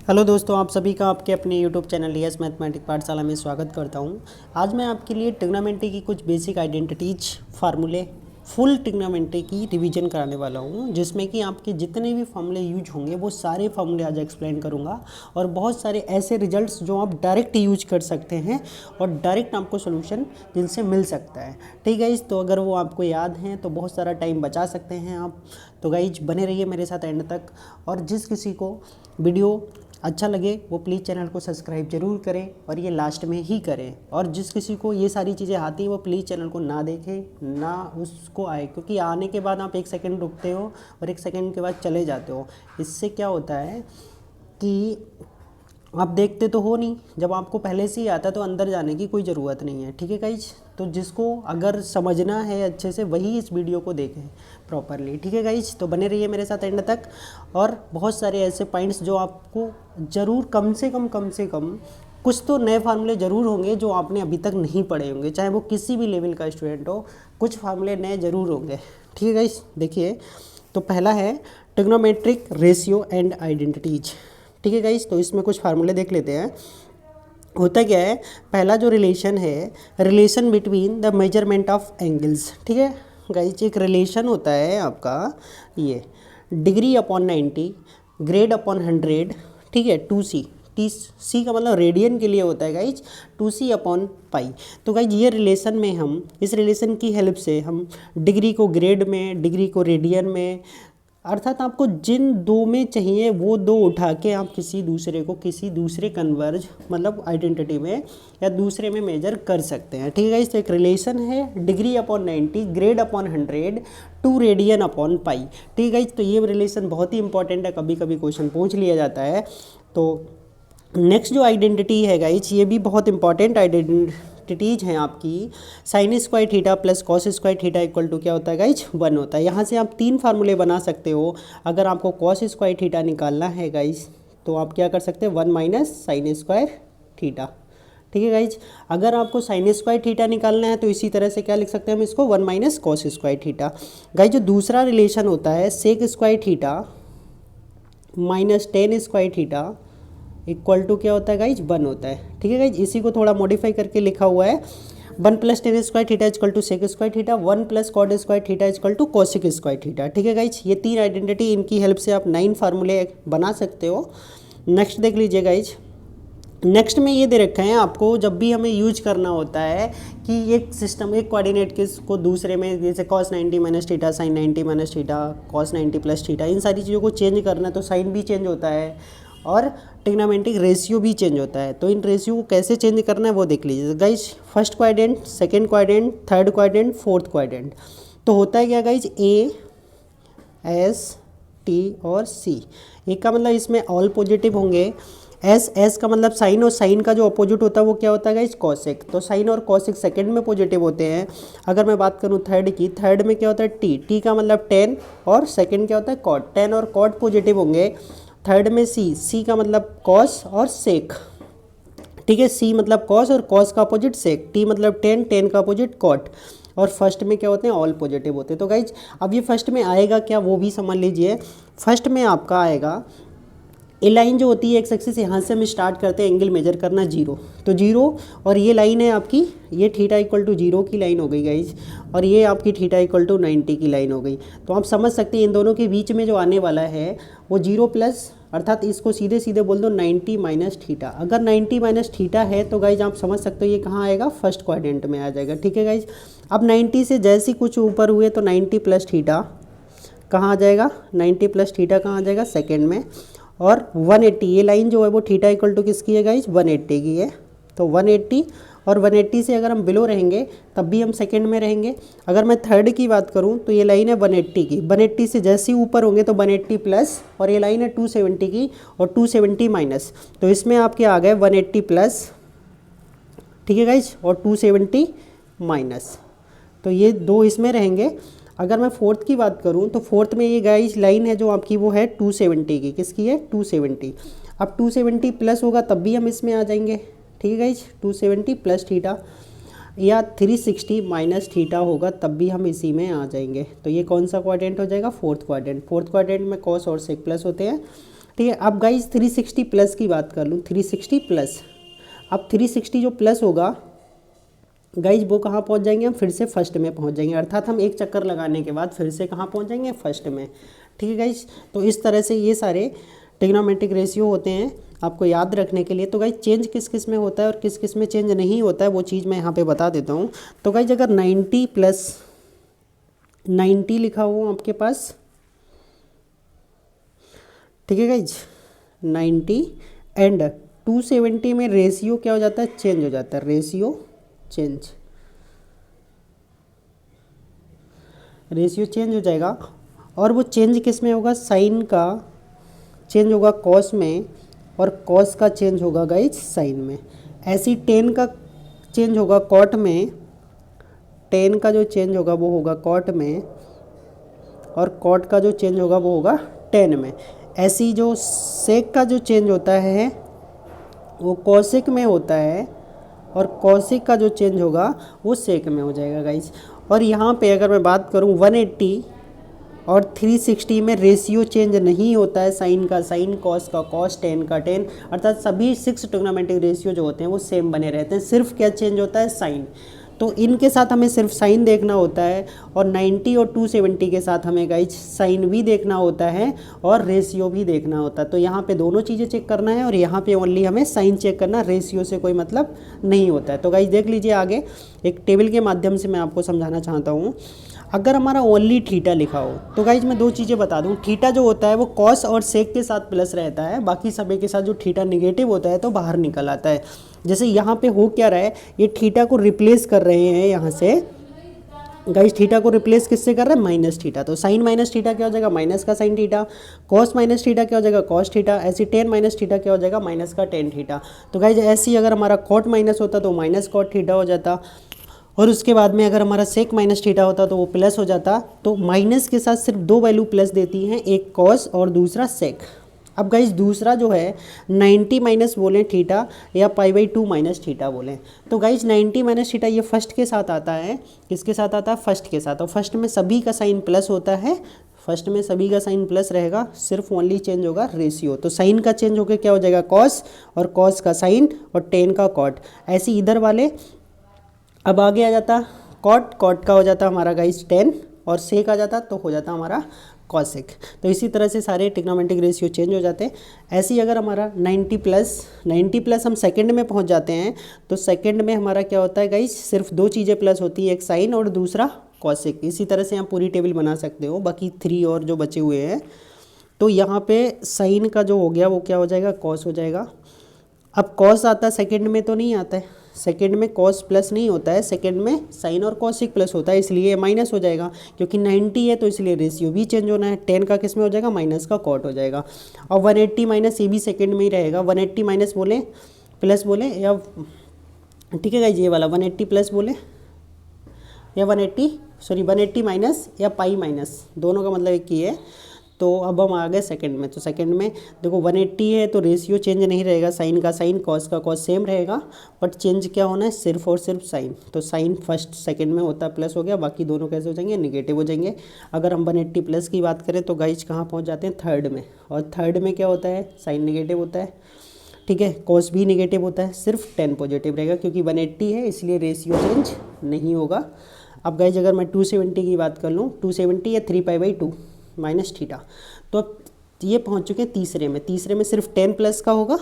Hello दोस्तों, आप सभी का आपके अपने यूट्यूब चैनल यस मैथमेटिक पाठशाला में स्वागत करता हूं। आज मैं आपके लिए ट्रिग्नोमेट्री की कुछ बेसिक आइडेंटिटीज फार्मूले फुल ट्रिग्नोमेट्री की रिवीजन कराने वाला हूं, जिसमें कि आपके जितने भी फार्मूले यूज होंगे वो सारे फार्मूले आज एक्सप्लेन करूंगा और बहुत सारे ऐसे रिजल्ट्स जो आप डायरेक्ट यूज कर सकते हैं और डायरेक्ट आपको सोल्यूशन जिनसे मिल सकता है। ठीक है, तो अगर वो आपको याद हैं तो बहुत सारा टाइम बचा सकते हैं आप। तो गाइज बने रहिए मेरे साथ एंड तक। और जिस किसी को वीडियो अच्छा लगे वो प्लीज़ चैनल को सब्सक्राइब जरूर करें और ये लास्ट में ही करें। और जिस किसी को ये सारी चीज़ें आती हैं वो प्लीज़ चैनल को ना देखें ना उसको आए, क्योंकि आने के बाद आप 1 सेकंड रुकते हो और 1 सेकंड के बाद चले जाते हो। इससे क्या होता है कि आप देखते तो हो नहीं, जब आपको पहले से ही आता तो अंदर जाने की कोई ज़रूरत नहीं है। ठीक है गाइज, तो जिसको अगर समझना है अच्छे से वही इस वीडियो को देखें प्रॉपरली। ठीक है गाइज, तो बने रहिए मेरे साथ एंड तक। और बहुत सारे ऐसे पॉइंट्स जो आपको ज़रूर कम से कम कुछ तो नए फार्मूले ज़रूर होंगे जो आपने अभी तक नहीं पढ़े होंगे, चाहे वो किसी भी लेवल का स्टूडेंट हो, कुछ फार्मूले नए ज़रूर होंगे। ठीक है गाइज, देखिए तो पहला है ट्रिग्नोमेट्रिक रेशियो एंड आइडेंटिटीज। ठीक है गाइज, तो इसमें कुछ फार्मूले देख लेते हैं। होता क्या है, पहला जो रिलेशन है, relation between the measurement of angles. ठीक है गाइज, एक रिलेशन होता है आपका ये डिग्री अपॉन 90, ग्रेड अपॉन 100। ठीक है, 2c, सी का मतलब रेडियन के लिए होता है गाइज, 2c अपॉन पाई। तो गाइज ये रिलेशन में हम इस रिलेशन की हेल्प से हम डिग्री को ग्रेड में, डिग्री को रेडियन में, अर्थात आपको जिन दो में चाहिए वो दो उठा के आप किसी दूसरे को किसी दूसरे कन्वर्ज मतलब आइडेंटिटी में या दूसरे में मेजर कर सकते हैं। ठीक है, इस एक रिलेशन है degree upon 90, grade upon 100, 2 radian upon pi. ठीक है, तो ये रिलेशन बहुत ही इंपॉर्टेंट है, कभी कभी क्वेश्चन पूछ लिया जाता है। तो नेक्स्ट जो आइडेंटिटी है गाइज, ये भी बहुत इंपॉर्टेंट आइडेंटिटीज हैं आपकी। Sine square theta plus cos square theta equal to क्या होता है गाइज, 1 होता है। यहाँ से आप 3 फार्मूले बना सकते हो। अगर आपको कॉस स्क्वायर थीटा निकालना है गाइज तो आप क्या कर सकते हैं, 1 माइनस साइन स्क्वायर थीटा। ठीक है गाइज, अगर आपको साइन स्क्वायर थीटा निकालना है तो इसी तरह से क्या लिख सकते हैं हम इसको, 1 minus cos square theta. Guys जो दूसरा रिलेशन होता है sec square theta minus tan square theta equal to क्या होता है गाइज, 1 होता है। ठीक है गाइज, इसी को थोड़ा मॉडिफाई करके लिखा हुआ है, 1 plus tan square theta equal to sec square theta, 1 plus cot square theta equal to cosec square theta. ठीक है गाइज, ये 3 आइडेंटिटी, इनकी हेल्प से आप 9 फार्मूले बना सकते हो। नेक्स्ट देख लीजिए गाइज, नेक्स्ट में ये दे रखा है आपको, जब भी हमें यूज करना होता है कि एक सिस्टम एक कोऑर्डिनेट को दूसरे में, जैसे cos 90 minus theta, sine 90 minus theta, cos 90 plus theta, इन सारी चीज़ों को चेंज करना है तो साइन भी चेंज होता है और ट्रिग्नोमेट्रिक रेशियो भी चेंज होता है। तो इन रेशियो को कैसे चेंज करना है वो देख लीजिए guys. First quadrant, second quadrant, third quadrant, fourth quadrant. तो होता है क्या गाइज, ए, एस, टी और सी। एक का मतलब इसमें ऑल पॉजिटिव होंगे, एस का मतलब साइन, और साइन का जो अपोजिट होता है वो क्या होता है गाइज, कॉसेक। तो साइन और कॉसेक सेकंड में पॉजिटिव होते हैं। अगर मैं बात करूँ थर्ड की, थर्ड में क्या होता है, टी का मतलब टेन और सेकंड क्या होता है, कॉट। टेन और कॉट पॉजिटिव होंगे। थर्ड में सी का मतलब कॉस और सेक। ठीक है, सी मतलब कॉस और कॉस का अपोजिट सेक, टी मतलब टेन, टेन का अपोजिट कॉट। और फर्स्ट में क्या होते हैं, ऑल पॉजिटिव होते हैं। तो गाइज अब ये फर्स्ट में आएगा क्या वो भी समझ लीजिए। फर्स्ट में आपका आएगा ए लाइन जो होती है एक्स एक्सिस, यहाँ से हम स्टार्ट करते हैं एंगल मेजर करना 0, तो 0, और ये लाइन है आपकी, ये थीटा इक्वल टू 0 की लाइन हो गई गाइज, और ये आपकी थीटा इक्वल टू 90 की लाइन हो गई। तो आप समझ सकते हैं इन दोनों के बीच में जो आने वाला है वो 0 प्लस, अर्थात इसको सीधे सीधे बोल दो 90 माइनस थीटा। अगर 90 माइनस थीटा है तो गाइज आप समझ सकते हो ये कहाँ आएगा, फर्स्ट क्वाड्रेंट में आ जाएगा। ठीक है गाइज, अब 90 से जैसे ही कुछ ऊपर हुए तो 90 प्लस थीटा कहाँ आ जाएगा, 90 प्लस थीटा कहाँ आ जाएगा, सेकेंड में। और 180, ये लाइन जो है वो थीटा इक्वल टू किसकी है गाइज, 180 की है। तो 180 और 180 से अगर हम बिलो रहेंगे तब भी हम सेकंड में रहेंगे। अगर मैं थर्ड की बात करूं तो ये लाइन है 180 की, 180 से जैसे ही ऊपर होंगे तो 180 प्लस, और ये लाइन है 270 की और 270 माइनस। तो इसमें आपके आ गए 180 प्लस, ठीक है गाइज, और 270 माइनस। तो ये दो इसमें रहेंगे। अगर मैं फोर्थ की बात करूं तो फोर्थ में ये गाइज लाइन है जो आपकी वो है 270 की, किसकी है, 270। अब 270 प्लस होगा तब भी हम इसमें आ जाएंगे। ठीक है गाइज, 270 प्लस थीटा, या 360 माइनस थीटा होगा तब भी हम इसी में आ जाएंगे। तो ये कौन सा क्वाड्रेंट हो जाएगा, फोर्थ क्वाड्रेंट। फोर्थ क्वाड्रेंट में कॉस और सेक प्लस होते हैं। ठीक है। अब गाइज 360 प्लस की बात कर लूँ, 360 प्लस, अब 360 जो प्लस होगा गाइज वो कहाँ पहुँच जाएंगे, हम फिर से फर्स्ट में पहुँच जाएंगे, अर्थात हम एक चक्कर लगाने के बाद फिर से कहाँ पहुँच जाएंगे, फर्स्ट में। ठीक है गाइज, तो इस तरह से ये सारे ट्रिग्नोमेट्रिक रेशियो होते हैं आपको याद रखने के लिए। तो गाइज चेंज किस किस में होता है और किस किस में चेंज नहीं होता है वो चीज़ मैं यहाँ पे बता देता हूँ। तो गाइज अगर 90 प्लस 90 लिखा हुआ आपके पास, ठीक है गाइज, 90 एंड 270 में रेशियो क्या हो जाता है, चेंज हो जाता है, रेशियो चेंज, रेशियो चेंज हो जाएगा। और वो चेंज किस में होगा, साइन का चेंज होगा कॉस में और कॉस का चेंज होगा गाइज साइन में। ऐसी टेन का चेंज होगा कॉट में, टेन का जो चेंज होगा वो होगा कॉट में और कॉट का जो चेंज होगा वो होगा टेन में। ऐसी जो सेक का जो चेंज होता है वो कॉसिक में होता है और कॉसिक का जो चेंज होगा वो सेक में हो जाएगा गाइज। और यहाँ पे अगर मैं बात करूँ 180 और 360 में रेशियो चेंज नहीं होता है, साइन का साइन, कॉस का कॉस, टेन का टेन, अर्थात सभी 6 ट्रिग्नोमेट्रिक रेशियो जो होते हैं वो सेम बने रहते हैं, सिर्फ क्या चेंज होता है, साइन। तो इनके साथ हमें सिर्फ साइन देखना होता है और 90 और 270 के साथ हमें गाइज साइन भी देखना होता है और रेशियो भी देखना होता है। तो यहाँ पे दोनों चीज़ें चेक करना है और यहाँ पे ओनली हमें साइन चेक करना, रेशियो से कोई मतलब नहीं होता है। तो गाइज देख लीजिए आगे एक टेबल के माध्यम से मैं आपको समझाना चाहता हूँ। अगर हमारा ओनली थीटा लिखा हो तो गाइज मैं दो चीज़ें बता दूं, थीटा जो होता है वो कॉस और सेक के साथ प्लस रहता है, बाकी सभी के साथ जो थीटा निगेटिव होता है तो बाहर निकल आता है। जैसे यहाँ पे हो क्या रहा है, ये थीटा को रिप्लेस कर रहे हैं यहाँ से गाइज, थीटा को रिप्लेस किससे कर रहे हैं, माइनस थीटा। तो साइन माइनस थीटा क्या हो जाएगा, माइनस का sine theta, cos minus theta क्या हो जाएगा, कॉस थीटा, ऐसी टेन माइनस थीटा क्या हो जाएगा, माइनस का टेन थीटा। तो गाइज ऐसी अगर हमारा कॉट माइनस होता तो माइनस कॉट थीटा हो जाता, और उसके बाद में अगर हमारा सेक माइनस थीटा होता तो वो प्लस हो जाता। तो माइनस के साथ सिर्फ दो वैल्यू प्लस देती हैं, एक कॉस और दूसरा सेक। अब गाइज दूसरा जो है 90 माइनस बोलें थीटा या पाई/2 माइनस थीटा बोलें, तो गाइज 90 माइनस थीटा ये फर्स्ट के साथ आता है, किसके साथ आता है, फर्स्ट के साथ। और फर्स्ट में सभी का साइन प्लस होता है, फर्स्ट में सभी का साइन प्लस रहेगा, सिर्फ ओनली चेंज होगा रेशियो। तो साइन का चेंज होकर क्या हो जाएगा, कॉस, और कॉस का साइन और टेन का कॉट। ऐसे इधर वाले अब आगे आ जाता कॉट, कॉट का हो जाता हमारा गाइस 10 और सेक आ जाता तो हो जाता हमारा कॉसेक। तो इसी तरह से सारे ट्रिग्नोमेट्रिक रेशियो चेंज हो जाते हैं। ऐसे ही अगर हमारा 90 प्लस हम सेकंड में पहुंच जाते हैं तो सेकंड में हमारा क्या होता है गाइस, सिर्फ दो चीज़ें प्लस होती है, एक साइन और दूसरा कॉसेक। इसी तरह से आप पूरी टेबल बना सकते हो, बाकी 3 और जो बचे हुए हैं। तो यहाँ पे साइन का जो हो गया वो क्या हो जाएगा, कॉस हो जाएगा। अब कॉस आता है सेकंड में तो नहीं आता है, सेकंड में कॉस प्लस नहीं होता है, सेकंड में साइन और कॉसिक प्लस होता है, इसलिए माइनस हो जाएगा। क्योंकि 90 है तो इसलिए रेशियो भी चेंज होना है, 10 का किस में हो जाएगा, माइनस का कॉट हो जाएगा। और 180 माइनस ये भी सेकंड में ही रहेगा, 180 माइनस बोले प्लस बोले या ठीक है गाइस, ये वाला 180 प्लस बोले या 180 माइनस या पाई माइनस, दोनों का मतलब एक ही है। तो अब हम आ गए सेकंड में। तो सेकंड में देखो 180 है तो रेशियो चेंज नहीं रहेगा, साइन का साइन, कॉस का कॉस सेम रहेगा, बट चेंज क्या होना है, सिर्फ और सिर्फ साइन। तो साइन फर्स्ट सेकंड में होता है प्लस हो गया, बाकी दोनों कैसे हो जाएंगे, निगेटिव हो जाएंगे। अगर हम 180 प्लस की बात करें तो गाइज कहाँ पहुँच जाते हैं, थर्ड में। और थर्ड में क्या होता है, साइन निगेटिव होता है, ठीक है, कॉस भी निगेटिव होता है, सिर्फ 10 पॉजिटिव रहेगा क्योंकि 180 है इसलिए रेशियो चेंज नहीं होगा। अब गाइज अगर मैं 270 की बात कर लूँ, 270 या 3π/2 माइनस थीटा, तो अब ये पहुंच चुके हैं तीसरे में। तीसरे में सिर्फ 10 प्लस का होगा,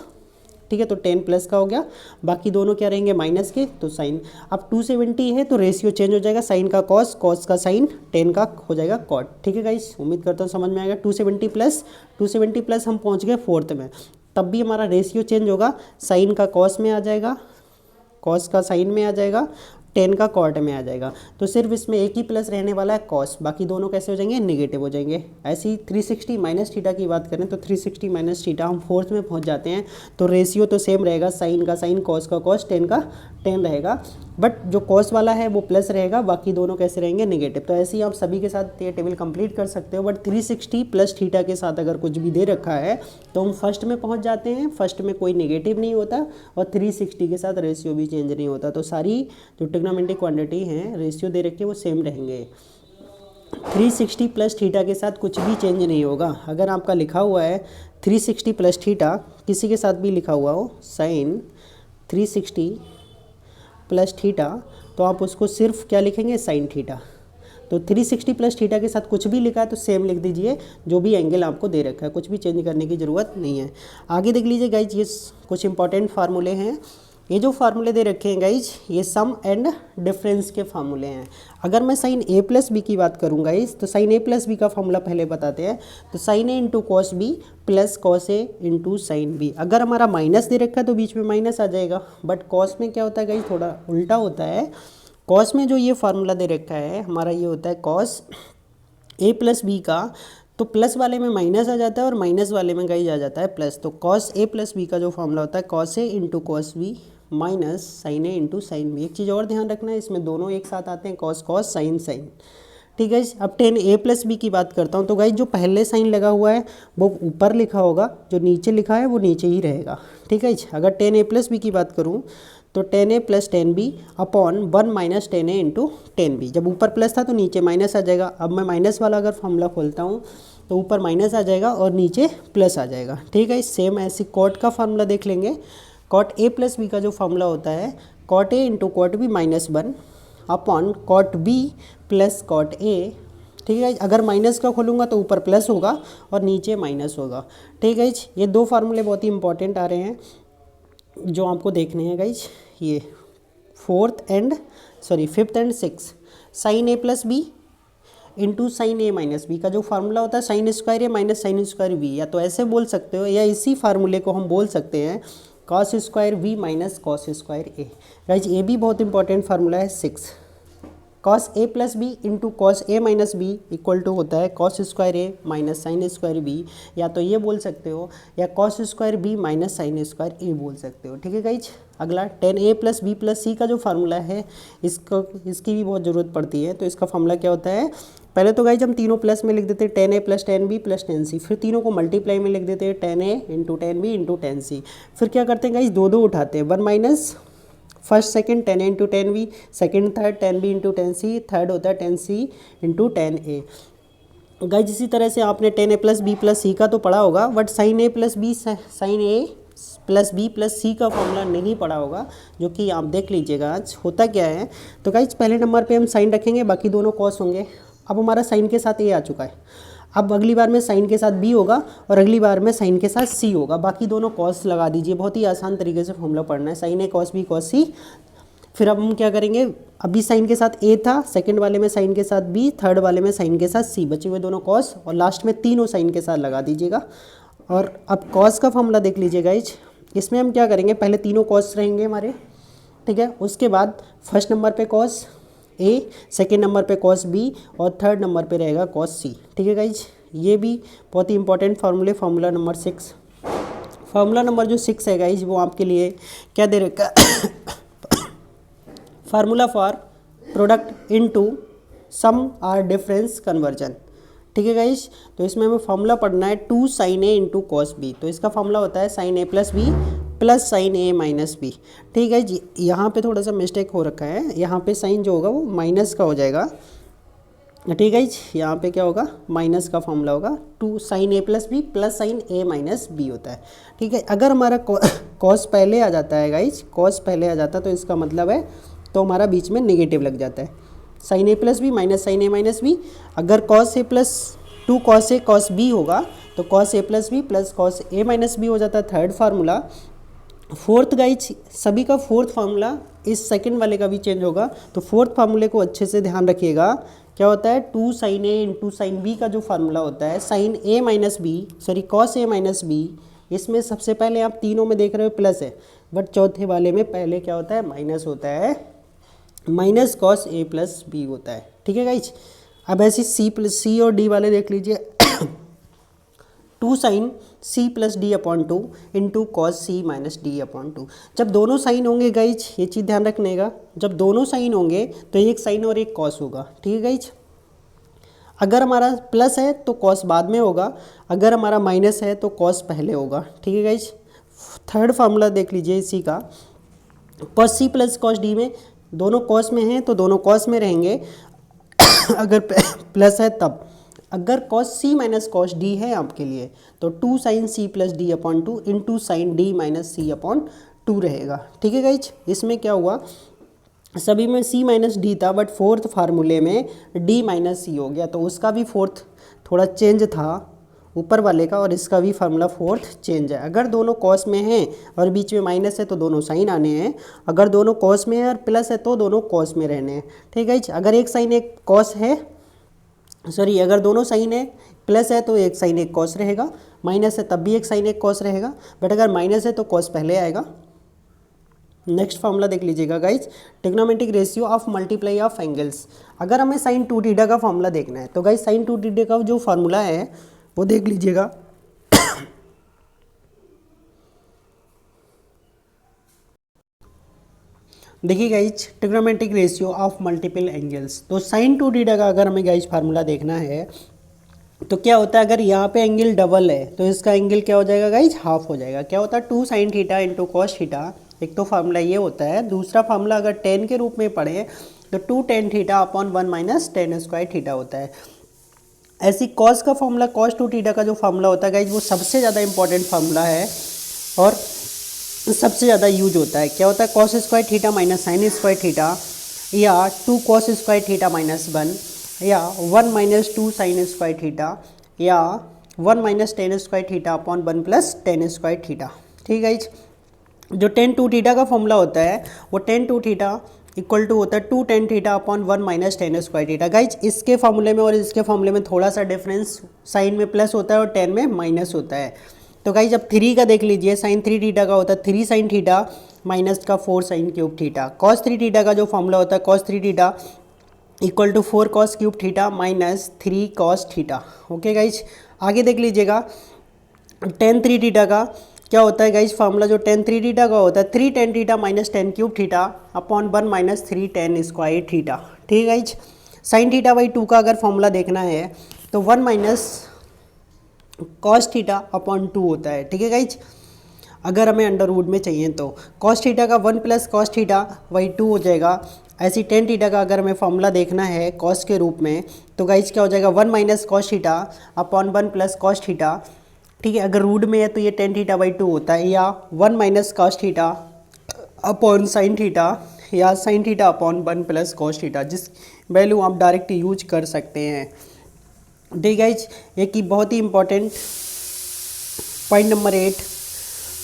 ठीक है, तो 10 प्लस का हो गया, बाकी दोनों क्या रहेंगे, माइनस के, तो साइन। अब 270 है तो रेशियो चेंज हो जाएगा, साइन का कॉस, कॉस का साइन, 10 का हो जाएगा कॉट। ठीक है गाइस, उम्मीद करता हूँ समझ में आएगा। 270 प्लस हम पहुँच गए फोर्थ में, तब भी हमारा रेशियो चेंज होगा, साइन का कॉस में आ जाएगा, कॉस का साइन में आ जाएगा, 10 का कॉट में आ जाएगा। तो सिर्फ इसमें एक ही प्लस रहने वाला है, कॉस, बाकी दोनों कैसे हो जाएंगे, निगेटिव हो जाएंगे। ऐसे ही 360 माइनस थीटा की बात करें तो 360 माइनस थीटा हम फोर्थ में पहुंच जाते हैं, तो रेशियो तो सेम रहेगा, साइन का साइन, कॉस का कॉस, 10 का 10 रहेगा, बट जो कॉस वाला है वो प्लस रहेगा, बाकी दोनों कैसे रहेंगे, निगेटिव। तो ऐसे ही आप सभी के साथ ये टेबल कंप्लीट कर सकते हो। बट 360 प्लस थीटा के साथ अगर कुछ भी दे रखा है तो हम फर्स्ट में पहुंच जाते हैं, फर्स्ट में कोई निगेटिव नहीं होता और 360 के साथ रेशियो भी चेंज नहीं होता। तो सारी जो ट्रिग्नोमेट्रिक क्वांटिटी हैं रेशियो दे रखे वो सेम रहेंगे। 360 प्लस थीटा के साथ कुछ भी चेंज नहीं होगा। अगर आपका लिखा हुआ है 360 प्लस थीटा, किसी के साथ भी लिखा हुआ हो साइन 360 प्लस थीटा, तो आप उसको सिर्फ क्या लिखेंगे, साइन थीटा। तो 360 प्लस थीटा के साथ कुछ भी लिखा है तो सेम लिख दीजिए, जो भी एंगल आपको दे रखा है, कुछ भी चेंज करने की ज़रूरत नहीं है। आगे देख लीजिए गाइज, ये कुछ इंपॉर्टेंट फार्मूले हैं। ये जो फार्मूले दे रखे हैं गाइज, ये सम एंड डिफरेंस के फार्मूले हैं। अगर मैं साइन ए प्लस बी की बात करूँ गाइज, तो साइन ए प्लस बी का फार्मूला पहले बताते हैं। तो sine A into cos B plus cos A into sine B. अगर हमारा माइनस दे रखा है तो बीच में माइनस आ जाएगा, बट कॉस में क्या होता है गाइज, थोड़ा उल्टा होता है। कॉस में जो ये फार्मूला दे रखा है हमारा, ये होता है कॉस ए प्लस बी का, तो प्लस वाले में माइनस आ जाता है और माइनस वाले में गाइज आ जाता है प्लस। तो कॉस ए प्लस बी का जो फार्मूला होता है cos A into cos B minus sine A into sine B. एक चीज़ और ध्यान रखना है, इसमें दोनों एक साथ आते हैं, कॉस कॉस साइन साइन। ठीक है। अब टेन ए प्लस बी की बात करता हूँ, तो गाइज जो पहले साइन लगा हुआ है वो ऊपर लिखा होगा, जो नीचे लिखा है वो नीचे ही रहेगा। ठीक है। अगर टेन ए प्लस बी की बात करूँ तो tan A plus tan B upon 1 minus tan A into tan B. जब ऊपर प्लस था तो नीचे माइनस आ जाएगा। अब मैं माइनस वाला अगर फॉर्मूला खोलता हूँ तो ऊपर माइनस आ जाएगा और नीचे प्लस आ जाएगा। ठीक है। सेम ऐसे कॉट का फार्मूला देख लेंगे। कॉट ए प्लस बी का जो फार्मूला होता है cot A into cot B -1 upon cot B plus cot A. ठीक है। अगर माइनस का खोलूँगा तो ऊपर प्लस होगा और नीचे माइनस होगा। ठीक है। ये दो फार्मूले बहुत ही इंपॉर्टेंट आ रहे हैं जो आपको देखने हैं गाइज। ये fifth and six, sine A plus B into sine A minus B का जो फार्मूला होता है sine square A minus sine square B, या तो ऐसे बोल सकते हो या इसी फार्मूले को हम बोल सकते हैं cos square B minus cos square A. Guys ये भी बहुत इंपॉर्टेंट फार्मूला है 6। Cos A plus B into cos A minus B equal to होता है cos square A minus sine square B, या तो ये बोल सकते हो या cos square B minus sine square A बोल सकते हो। ठीक है गाइज। अगला tan A plus B plus C का जो फार्मूला है इसकी भी बहुत ज़रूरत पड़ती है। तो इसका फार्मूला क्या होता है, पहले तो गाइज हम तीनों प्लस में लिख देते हैं, tan A plus tan B plus tan C, फिर तीनों को मल्टीप्लाई में लिख देते हैं, tan A into tan B into tan C. फिर क्या करते हैं गाइज, दो उठाते हैं, 1 minus first second 10 A into tan B, second third 10 B into tan C, third होता है 10 सी इंटू 10 ए। गाइज इसी तरह से आपने 10 A plus B plus C का तो पढ़ा होगा, but sine A plus B plus C का फॉर्मूला नहीं पढ़ा होगा, जो कि आप देख लीजिएगा आज होता क्या है। तो गाइज पहले नंबर पे हम साइन रखेंगे, बाकी दोनों कॉस होंगे। अब हमारा साइन के साथ ए आ चुका है, अब अगली बार में साइन के साथ बी होगा और अगली बार में साइन के साथ सी होगा, बाकी दोनों कॉस लगा दीजिए। बहुत ही आसान तरीके से फॉर्मूला पढ़ना है, साइन ए कॉस बी कॉस सी। फिर अब हम क्या करेंगे, अभी साइन के साथ ए था, सेकंड वाले में साइन के साथ बी, थर्ड वाले में साइन के साथ सी, बचे हुए दोनों कॉस और लास्ट में तीनों साइन के साथ लगा दीजिएगा। और अब कॉस का फॉर्मूला देख लीजिए गाइज, इसमें हम क्या करेंगे, पहले तीनों कॉस रहेंगे हमारे। ठीक है। उसके बाद फर्स्ट नंबर पे कॉस ए, सेकेंड नंबर पे कॉस बी और थर्ड नंबर पे रहेगा कॉस सी। ठीक है गाइज। ये भी बहुत ही important formula number 6। Formula number जो 6 है गाइज वो आपके लिए क्या दे रखा है, formula for product into sum or difference conversion. ठीक है गाइज। तो इसमें हमें फार्मूला पढ़ना है 2 sign A into cos B. तो इसका फार्मूला होता है sign A plus B plus sign A minus B. ठीक है जी। यहाँ पे थोड़ा सा मिस्टेक हो रखा है, यहाँ पे साइन जो होगा वो माइनस का हो जाएगा। ठीक है जी। यहाँ पे क्या होगा, माइनस का फॉर्मूला होगा 2 sign A plus B plus sign A minus B होता है। ठीक है। अगर हमारा कॉस पहले आ जाता है गाइज, कॉस पहले आ जाता है तो इसका मतलब है तो हमारा बीच में नेगेटिव लग जाता है, sign A plus B minus sine A minus B. अगर cos A plus 2 cos A cos B होगा तो cos A plus B plus cos A minus B हो जाता है थर्ड फार्मूला। फोर्थ गाइज, सभी का फोर्थ फार्मूला इस second वाले का भी चेंज होगा, तो फोर्थ फार्मूले को अच्छे से ध्यान रखिएगा। क्या होता है, 2 sign A into sine B का जो फार्मूला होता है sign A minus B cos A minus B, इसमें सबसे पहले आप तीनों में देख रहे हो प्लस है, बट चौथे वाले में पहले क्या होता है, माइनस होता है, minus cos A plus B होता है। ठीक है गाइज। अब ऐसे सी और डी वाले देख लीजिए 2 sine C plus D upon 2 into cos C minus D upon 2। जब दोनों साइन होंगे गाइज, ये चीज़ ध्यान रखने का, जब दोनों साइन होंगे तो एक साइन और एक कॉस होगा। ठीक है गाइज। अगर हमारा प्लस है तो कॉस बाद में होगा, अगर हमारा माइनस है तो कॉस पहले होगा। ठीक है गाइज। थर्ड फार्मूला देख लीजिए इसी का, cos C plus cos D में दोनों कॉस में हैं तो दोनों कॉस में रहेंगे अगर प्लस है तब, अगर cos C minus cos D है आपके लिए तो 2 sine C plus D upon 2 into sine D minus C upon 2 रहेगा। ठीक है गाइज, इसमें क्या हुआ, सभी में सी माइनस डी था बट फोर्थ फार्मूले में डी माइनस सी हो गया, तो उसका भी फोर्थ थोड़ा चेंज था ऊपर वाले का, और इसका भी फार्मूला फोर्थ चेंज है। अगर दोनों कॉस में हैं और बीच में माइनस है तो दोनों साइन आने हैं, अगर दोनों कॉस में है और प्लस है तो दोनों कॉस में रहने हैं। ठीक है, अगर एक साइन एक कॉस है, सॉरी अगर दोनों साइन है प्लस है तो एक साइन एक कॉस रहेगा, माइनस है तब भी एक साइन एक कॉस रहेगा, बट अगर माइनस है तो कॉस पहले आएगा। नेक्स्ट फॉर्मूला देख लीजिएगा guys, trigonometric ratio of multiply of angles. अगर हमें साइन 2 थीटा का फॉर्मूला देखना है तो गाइज साइन 2 थीटा का जो फार्मूला है वो देख लीजिएगा। देखिए guys, trigonometric ratio of multiple angles, तो साइन 2 थीटा का अगर हमें गाइज फार्मूला देखना है तो क्या होता है, अगर यहाँ पे एंगल डबल है तो इसका एंगल क्या हो जाएगा गाइज, हाफ हो जाएगा। क्या होता है 2 sign theta into cos theta, एक तो फार्मूला ये होता है। दूसरा फार्मूला अगर टेन के रूप में पढ़े तो 2 tan theta upon 1 minus tan square theta होता है। ऐसी कॉस का फॉर्मूला कॉस 2 थीटा का जो फार्मूला होता है गाइज वो सबसे ज़्यादा इंपॉर्टेंट फार्मूला है और सबसे ज़्यादा यूज होता है। क्या होता है, cos square theta minus sine square theta, या 2 कॉस स्क्वायर थीटा माइनस 1, या 1 माइनस 2 साइन स्क्वायर थीटा, या 1 minus tan square theta upon 1 plus tan square theta. ठीक है, जो टेन 2 थीटा का फॉर्मूला होता है वो टेन 2 थीटा इक्वल टू होता है 2 tan theta upon 1 minus tan square theta. Guys इसके फॉर्मूले में और इसके फॉर्मूले में थोड़ा सा डिफरेंस, साइन में प्लस होता है और टेन में माइनस होता है। तो गाइज अब 3 का देख लीजिए, साइन 3 थीटा का होता है 3 साइन थीटा माइनस का 4 sine cube theta. Cos 3 theta का जो फॉर्मूला होता है cos 3 theta equal to 4 cos cube theta minus 3 cos theta. Okay guys, आगे देख लीजिएगा, टेन 3 थीटा का क्या होता है गाइज फार्मूला, जो टेन 3 थीटा का होता है 3 tan theta minus ten cube theta upon 1 minus 3 ten square theta. ठीक है गाइज, साइन थीटा बाई 2 का अगर फॉर्मूला देखना है तो 1 माइनस कॉस थीटा अपॉन 2 होता है। ठीक है गाइज, अगर हमें अंडर रूट में चाहिए तो कॉस थीटा का 1 प्लस कॉस थीटा बाई 2 हो जाएगा। ऐसी टेन थीटा का अगर हमें फॉर्मूला देखना है कॉस के रूप में तो गाइज क्या हो जाएगा, 1 minus cos theta upon 1 plus cos theta. ठीक है, अगर रूट में है तो ये टेन थीटा बाई 2 होता है, या 1 minus cos theta upon sine theta, या sine theta upon 1 plus cos theta, जिस वैल्यू आप डायरेक्ट यूज कर सकते हैं। ठीक है, एक ही बहुत ही important point number 8,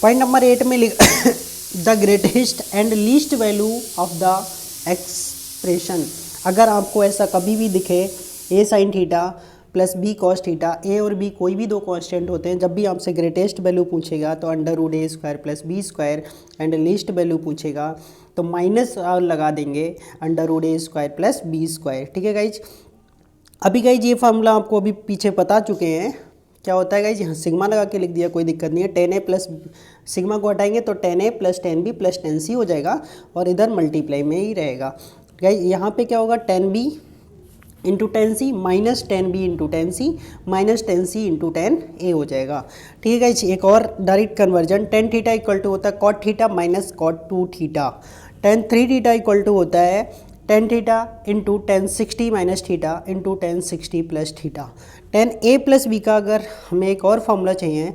point number 8 में the greatest and least value of the expression. अगर आपको ऐसा कभी भी दिखे A sine theta plus B cos theta, A और बी कोई भी दो कांस्टेंट होते हैं, जब भी आपसे ग्रेटेस्ट वैल्यू पूछेगा तो under root A square plus B square, and least value पूछेगा तो माइनस लगा देंगे under root A square plus B square. ठीक है गाइज, अभी गाइज ये फार्मूला आपको अभी पीछे बता चुके हैं। क्या होता है गाइज, यहाँ सिग्मा लगा के लिख दिया, कोई दिक्कत नहीं है। टेन ए प्लस सिग्मा को हटाएंगे तो tan A plus tan B plus tan C हो जाएगा और इधर मल्टीप्लाई में ही रहेगा। गाइज यहाँ पे क्या होगा, tan B into tan C minus tan B into tan C minus tan C into tan A हो जाएगा। ठीक है गाइज, एक और direct conversion, tan theta equal to होता है cot theta minus cot 2 theta. Tan 3 theta equal to होता है tan theta into tan 60 minus theta into tan 60 plus theta. Tan A plus B का अगर हमें एक और फॉर्मूला चाहिए,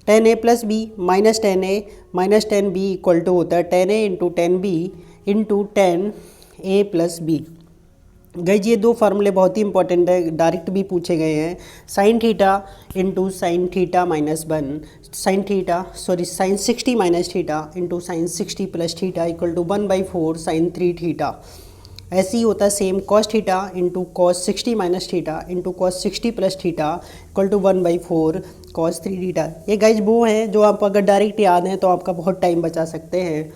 tan A plus B minus tan B equal to होता है tan A into tan B into tan A plus B. Guys ये दो फार्मूले बहुत ही इंपॉर्टेंट है, डायरेक्ट भी पूछे गए हैं। Sine theta into sine theta minus 1, sine 60 minus theta into sine 60 plus theta equal to 1/4 sine 3 theta. ऐसे ही होता है same cos theta into cos 60 minus theta into cos 60 plus theta equal to 1/4 cos 3 theta. ये guys वो हैं जो आप अगर डायरेक्ट याद हैं तो आपका बहुत टाइम बचा सकते हैं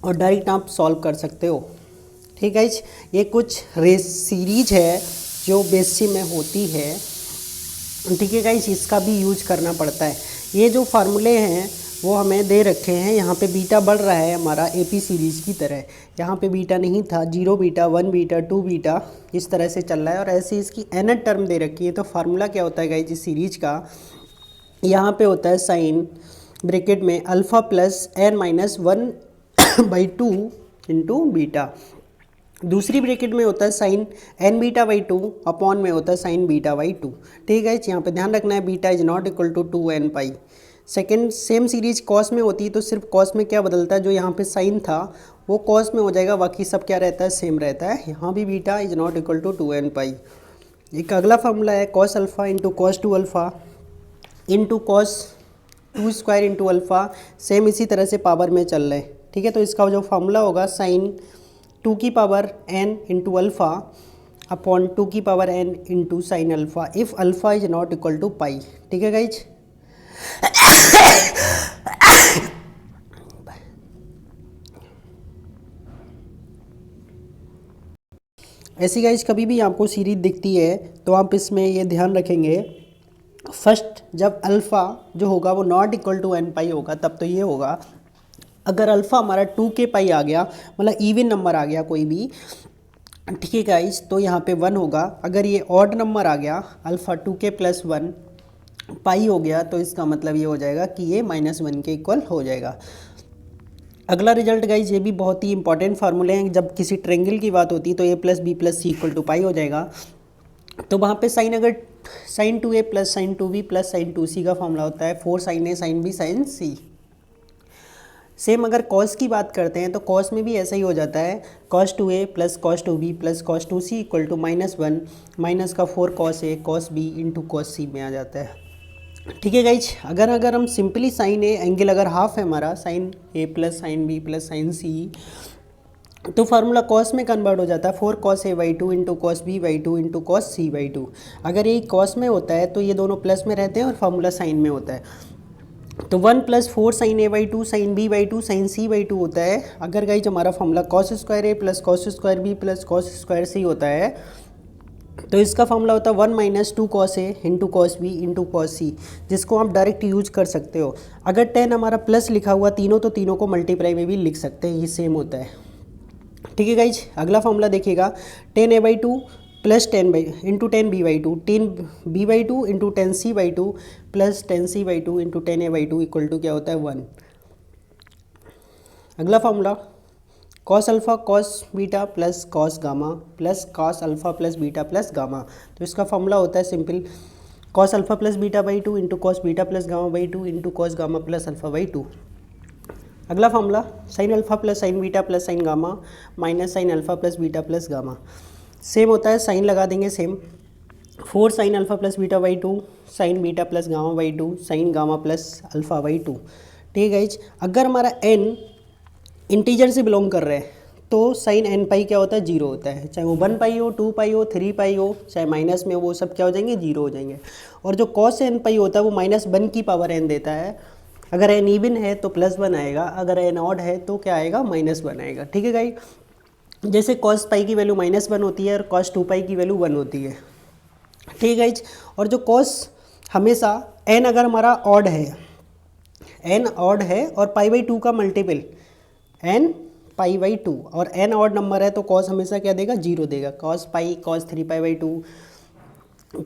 और डायरेक्ट आप सॉल्व कर सकते हो। ठीक है, ये कुछ रेस सीरीज है जो बेसिक में होती है। ठीक है गाइस, इसका भी यूज करना पड़ता है। ये जो फार्मूले हैं वो हमें दे रखे हैं, यहाँ पे बीटा बढ़ रहा है हमारा एपी सीरीज की तरह। यहाँ पे बीटा नहीं था, 0 बीटा 1 बीटा 2 बीटा इस तरह से चल रहा है और ऐसे इसकी एन टर्म दे रखी है। तो फार्मूला क्या होता है गाइस इस सीरीज का, यहाँ पे होता है साइन ब्रैकेट में alpha plus n minus 1/2 into beta. दूसरी ब्रैकेट में होता है sine N beta by two upon में होता है साइन बीटा बाई टू। ठीक है, यहाँ पे ध्यान रखना है beta is not equal to 2n pi. Second same series cos में होती है तो सिर्फ कॉस में क्या बदलता है, जो यहाँ पे साइन था वो कॉस में हो जाएगा, बाकी सब क्या रहता है सेम रहता है। यहाँ भी beta is not equal to 2n pi. एक अगला फॉर्मूला है cos alpha into cos two alpha into cos two square into alpha, same इसी तरह से पावर में चल रहे हैं। ठीक है, तो इसका जो फॉर्मूला होगा साइन 2 की पावर n इंटू अल्फ़ा अपॉन 2 की power n into sine alpha if alpha is not equal to pi. ठीक है गाइज, ऐसी गाइज कभी भी आपको सीरीज दिखती है तो आप इसमें ये ध्यान रखेंगे, फर्स्ट जब अल्फ़ा जो होगा वो नॉट इक्वल टू n पाई होगा तब तो ये होगा। अगर अल्फ़ा हमारा 2 के पाई आ गया, मतलब इवन नंबर आ गया कोई भी, ठीक है गाइज, तो यहाँ पे 1 होगा। अगर ये ऑड नंबर आ गया अल्फ़ा 2 के प्लस 1 पाई हो गया तो इसका मतलब ये हो जाएगा कि ये -1 के इक्वल हो जाएगा। अगला रिजल्ट गाइज ये भी बहुत ही इंपॉर्टेंट फार्मूले हैं, जब किसी ट्रेंगल की बात होती है तो a plus B plus C equal to pi हो जाएगा। तो वहाँ पे साइन अगर sine 2a plus sine 2b plus sine 2c का फॉर्मूला होता है 4 sine a sine b sine c। Same अगर कॉस की बात करते हैं तो कॉस में भी ऐसा ही हो जाता है, cos 2a plus cos 2b plus cos 2c equal to -1 minus का 4 cos a cos b into cos c में आ जाता है। ठीक है गाइज, अगर हम सिंपली साइन ए एंगल अगर हाफ है हमारा sine A plus sine B plus sine C, तो फार्मूला कॉस में कन्वर्ट हो जाता है 4 cos A by two into cos B by two into cos C by two. अगर ये कॉस में होता है तो ये दोनों प्लस में रहते हैं और फार्मूला साइन में होता है, तो 1 plus 4 sine A by two sine B by two sine C by two होता है। अगर गाइज हमारा formula cos square A plus cos square B plus cos square C होता है तो इसका फॉर्मूला होता है 1 minus 2 cos A into cos B into cos C, जिसको आप डायरेक्ट यूज कर सकते हो। अगर 10 हमारा प्लस लिखा हुआ तीनों तो तीनों को मल्टीप्लाई में भी लिख सकते हैं, ये सेम होता है। ठीक है गाइज, अगला फॉर्मूला देखिएगा 10 A by two plus 10 by into 10 B by two 10 B by two into 10 C by two plus 10 C by two into 10 A by two equal to क्या होता है 1। अगला formula cos alpha cos beta plus cos gamma plus cos alpha plus beta plus gamma, तो इसका formula होता है simple cos alpha plus beta by two into cos beta plus gamma by two into cos gamma plus alpha by two. अगला formula sine alpha plus sine beta plus sine gamma minus sine alpha plus beta plus gamma, same होता है, sine लगा देंगे same 4 sine alpha plus beta by two sine beta plus gamma by two sine gamma plus alpha by two. ठीक है, अगर हमारा n integer से belong कर रहे हैं तो साइन n पाई क्या होता है 0 होता है, चाहे वो 1 पाई हो 2 पाई हो 3 पाई हो चाहे माइनस में, वो सब क्या हो जाएंगे 0 हो जाएंगे। और जो कॉस n पाई होता है वो -1 की पावर n देता है। अगर n इवन है तो +1 आएगा, अगर n ऑड है तो क्या आएगा -1 आएगा। ठीक है गाइस, जैसे कॉस पाई की वैल्यू -1 होती है और कॉस 2 पाई की वैल्यू 1 होती है। ठीक है गाइस, और जो कॉस हमेशा n अगर हमारा ऑड है, n ऑड है और पाई बाई 2 का मल्टीपल n पाई बाई 2 और n ऑड नंबर है तो कॉस हमेशा क्या देगा 0 देगा। Cos pi cos 3 pi by 2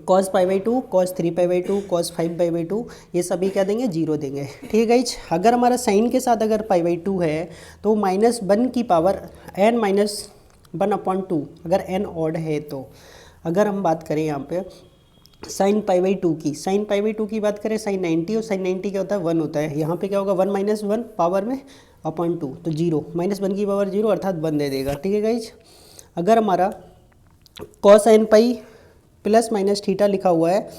cos pi by 2 cos 3 pi by 2 cos 5 pi by 2, ये सभी क्या देंगे 0 देंगे। ठीक है गाइज, अगर हमारा साइन के साथ अगर पाई बाई 2 है तो -1 की पावर n माइनस 1 अपॉन 2 अगर n ऑड है तो। अगर हम बात करें यहाँ पे साइन पाई बाई 2 की, साइन पाई बाई 2 की बात करें साइन 90 और साइन 90 क्या होता है 1 होता है। यहाँ पे क्या होगा 1 माइनस 1 पावर में अपॉन 2 तो 0 -1 की पावर 0 अर्थात 1 दे देगा। ठीक है गाइज, अगर हमारा cos n pi plus minus theta लिखा हुआ है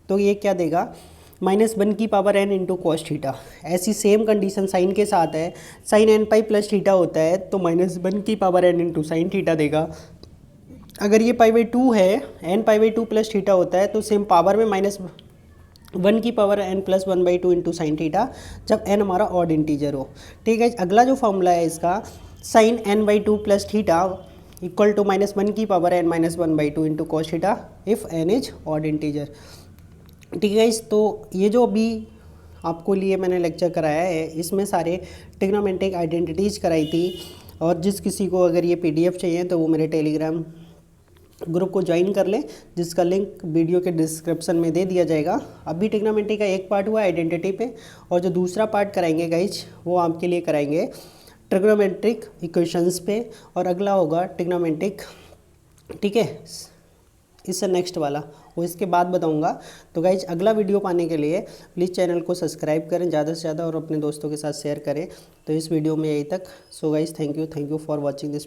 तो ये क्या देगा -1 की power n into cos theta. ऐसी सेम कंडीशन साइन के साथ है, sine n pi plus theta होता है तो -1 की power n into sine theta देगा। अगर ये पाई बाई 2 है, n pi by 2 plus theta होता है तो सेम पावर में -1 की power n plus 1 by 2 into sine theta, जब n हमारा ऑड इंटीजर हो। ठीक है, अगला जो फॉर्मूला है इसका sine n by 2 plus theta equal to -1 की power n minus 1 by 2 into cos theta if n is odd integer. ठीक है, तो ये जो अभी आपको लिए मैंने लेक्चर कराया है इसमें सारे ट्रिग्नोमेट्रिक आइडेंटिटीज़ कराई थी, और जिस किसी को अगर ये PDF चाहिए तो वो मेरे टेलीग्राम ग्रुप को ज्वाइन कर लें, जिसका लिंक वीडियो के डिस्क्रिप्शन में दे दिया जाएगा। अभी ट्रिग्नोमेट्री का एक पार्ट हुआ आइडेंटिटी पे, और जो दूसरा पार्ट कराएंगे गाइज वो आपके लिए कराएंगे ट्रिग्नोमेट्रिक इक्वेशंस पे, और अगला होगा ट्रिग्नोमेट्रिक, ठीक है, इससे नेक्स्ट वाला वो इसके बाद बताऊंगा। तो गाइज अगला वीडियो पाने के लिए प्लीज़ चैनल को सब्सक्राइब करें ज़्यादा से ज़्यादा और अपने दोस्तों के साथ शेयर करें। तो इस वीडियो में यही तक। So guys thank you for watching this.